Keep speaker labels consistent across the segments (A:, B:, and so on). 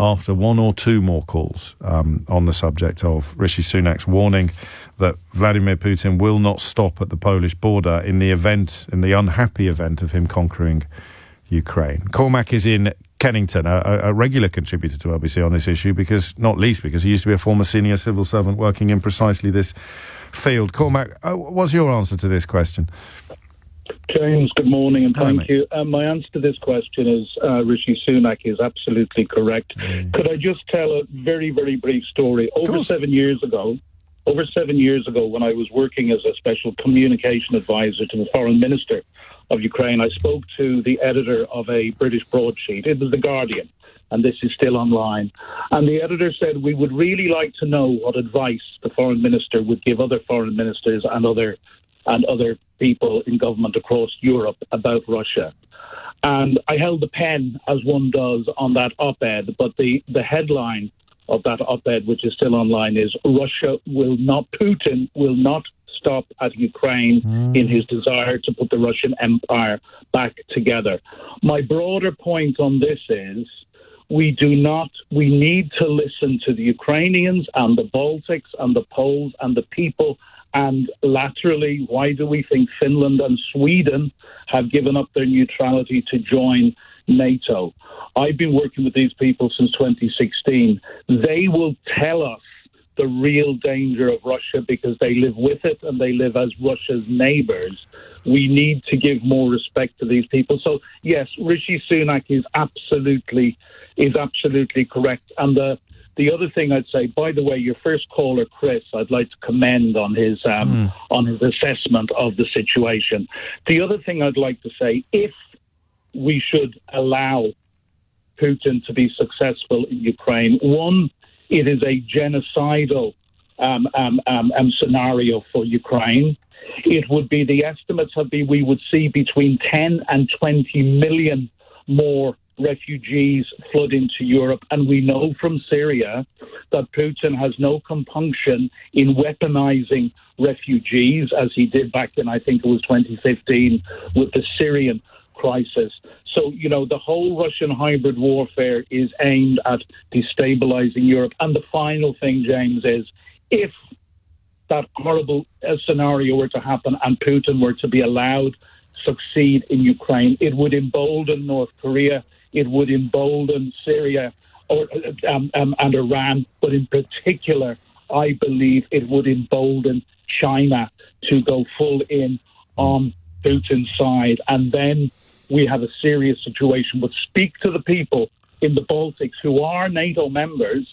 A: after one or two more calls on the subject of Rishi Sunak's warning that Vladimir Putin will not stop at the Polish border in the unhappy event of him conquering Ukraine. Cormac is in Kennington, a regular contributor to LBC on this issue, not least because he used to be a former senior civil servant working in precisely this field. Cormac, what's your answer to this question?
B: James, good morning and thank you. My answer to this question is Rishi Sunak is absolutely correct. Could I just tell a very, very brief story? Over 7 years ago, when I was working as a special communication advisor to the foreign minister of Ukraine, I spoke to the editor of a British broadsheet. It was The Guardian, and this is still online. And the editor said, we would really like to know what advice the foreign minister would give other foreign ministers and other people in government across Europe about Russia. And I held the pen, as one does, on that op-ed, but the headline of that op-ed, which is still online, is Putin will not stop at Ukraine in his desire to put the Russian Empire back together. My broader point on this is we need to listen to the Ukrainians and the Baltics and the Poles and the people. And laterally, why do we think Finland and Sweden have given up their neutrality to join NATO? I've been working with these people since 2016. They will tell us the real danger of Russia because they live with it and they live as Russia's neighbours. We need to give more respect to these people. So, yes, Rishi Sunak is absolutely correct. And the other thing I'd say, by the way, your first caller, Chris, I'd like to commend on his assessment of the situation. The other thing I'd like to say, if we should allow Putin to be successful in Ukraine, one, it is a genocidal scenario for Ukraine. It would be, the estimates have been, we would see between 10 and 20 million more refugees flood into Europe. And we know from Syria that Putin has no compunction in weaponizing refugees, as he did back in, I think it was 2015, with the Syrian crisis. So, the whole Russian hybrid warfare is aimed at destabilizing Europe. And the final thing, James, is if that horrible scenario were to happen and Putin were to be allowed succeed in Ukraine, it would embolden North Korea, it would embolden Syria and Iran, but in particular, I believe it would embolden China to go full in on Putin's side. And then we have a serious situation. But speak to the people in the Baltics who are NATO members,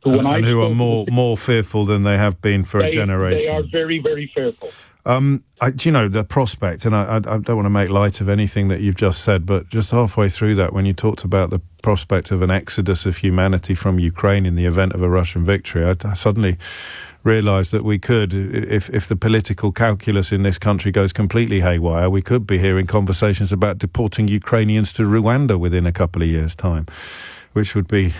B: who are more fearful than they have been for a generation. They are very, very fearful.
A: The prospect, and I don't want to make light of anything that you've just said, but just halfway through that, when you talked about the prospect of an exodus of humanity from Ukraine in the event of a Russian victory, I suddenly realised that we could, if the political calculus in this country goes completely haywire, we could be hearing conversations about deporting Ukrainians to Rwanda within a couple of years' time, which would be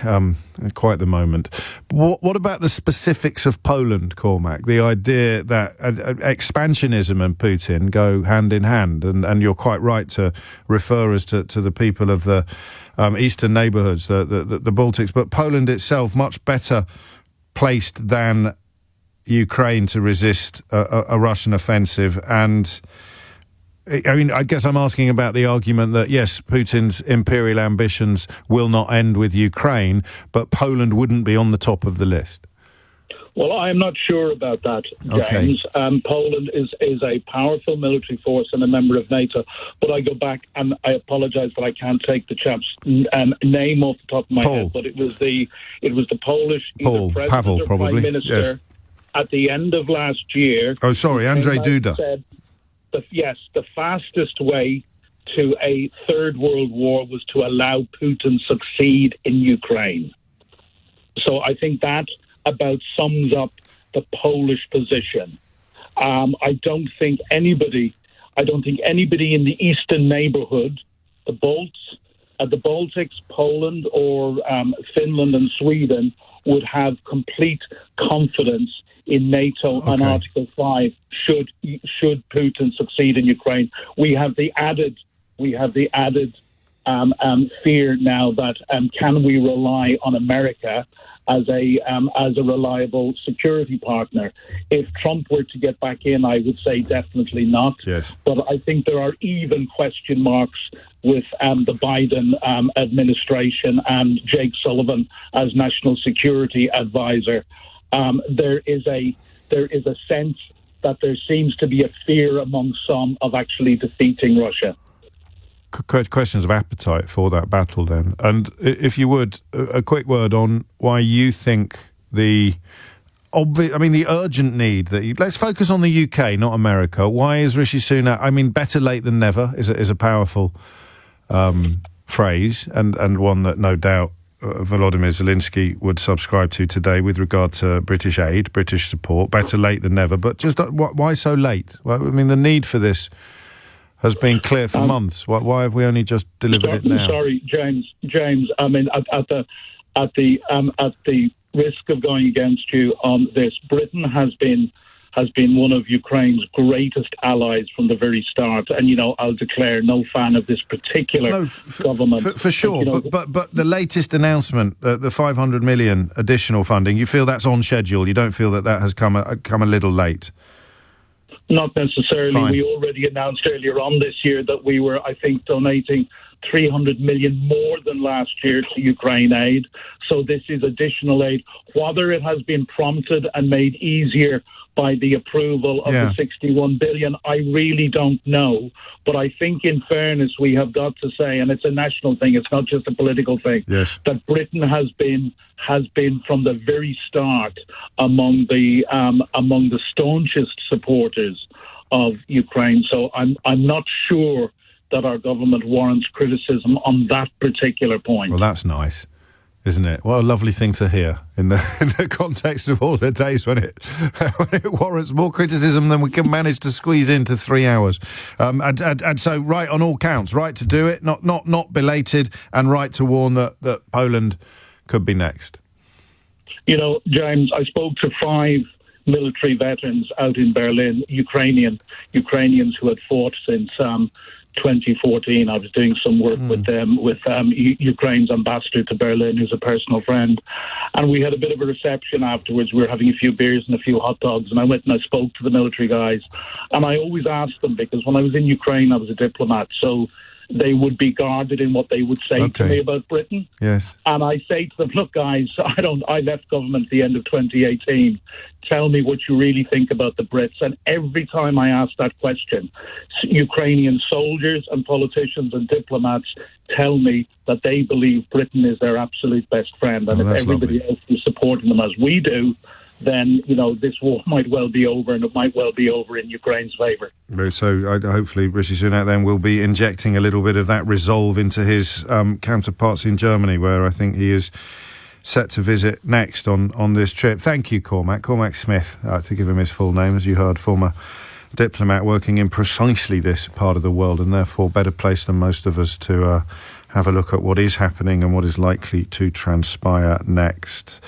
A: quite the moment. What about the specifics of Poland, Cormac? The idea that expansionism and Putin go hand in hand, and you're quite right to refer us to the people of the eastern neighbourhoods, the Baltics, but Poland itself much better placed than Ukraine to resist a Russian offensive. And I mean, I guess I'm asking about the argument that, yes, Putin's imperial ambitions will not end with Ukraine, but Poland wouldn't be on the top of the list.
B: Well, I'm not sure about that, James. Okay. Poland is a powerful military force and a member of NATO. But I go back, and I apologise that I can't take the chap's name off the top of my head. But it was the Polish president
A: Pavel,
B: or
A: probably.
B: prime minister.
A: Yes.
B: At the end of last year...
A: Oh, sorry, Andrzej Duda.
B: Said, the fastest way to a third world war was to allow Putin succeed in Ukraine. So I think that about sums up the Polish position. I don't think anybody in the eastern neighbourhood, the Baltics, Poland, or Finland and Sweden, would have complete confidence in NATO and Article 5 should Putin succeed in Ukraine. We have the added fear now that can we rely on America as a reliable security partner? If Trump were to get back in, I would say definitely not.
A: Yes.
B: But I think there are even question marks with the Biden administration and Jake Sullivan as national security advisor. There is a sense that there seems to be a fear among some of actually defeating Russia.
A: Questions of appetite for that battle then. And if you would, a quick word on why you think the urgent need that let's focus on the UK, not America. Why is Rishi Sunak, better late than never is a powerful phrase and one that no doubt Volodymyr Zelensky would subscribe to today with regard to British aid, British support. Better late than never. But just why so late? Well, the need for this has been clear for months. Why have we only just delivered it now?
B: Sorry, James. At the risk of going against you on this, Britain has been one of Ukraine's greatest allies from the very start. And I'll declare no fan of this particular government
A: for sure. But the latest announcement, the 500 million additional funding, you feel that's on schedule? You don't feel that has come a little late?
B: Not necessarily.
A: Fine.
B: We already announced earlier on this year that we were, I think, donating 300 million more than last year to Ukraine aid. So this is additional aid. Whether it has been prompted and made easier by the approval of the 61 billion, I really don't know. But I think in fairness, we have got to say, and it's a national thing, it's not just a political thing, that Britain has been from the very start among the staunchest supporters of Ukraine. So I'm not sure that our government warrants criticism on that particular point.
A: Well, that's nice, isn't it? What a lovely thing to hear in the context of all the days when it warrants more criticism than we can manage to squeeze into 3 hours. And so right on all counts, right to do it, not belated, and right to warn that Poland could be next.
B: James, I spoke to 5 military veterans out in Berlin, Ukrainians who had fought since 2014. I was doing some work with them, with Ukraine's ambassador to Berlin, who's a personal friend. And we had a bit of a reception afterwards. We were having a few beers and a few hot dogs. And I went and I spoke to the military guys. And I always asked them, because when I was in Ukraine, I was a diplomat. So they would be guarded in what they would say to me about Britain.
A: Yes.
B: And I say to them, look, guys, I left government at the end of 2018. Tell me what you really think about the Brits. And every time I ask that question, Ukrainian soldiers and politicians and diplomats tell me that they believe Britain is their absolute best friend. And if everybody else is supporting them as we do, then, this war might well be over, and it might well be over in Ukraine's favour.
A: So hopefully Rishi Sunak then will be injecting a little bit of that resolve into his counterparts in Germany, where I think he is set to visit next on this trip. Thank you, Cormac. Cormac Smith, to give him his full name, as you heard, former diplomat working in precisely this part of the world, and therefore better placed than most of us to have a look at what is happening and what is likely to transpire next.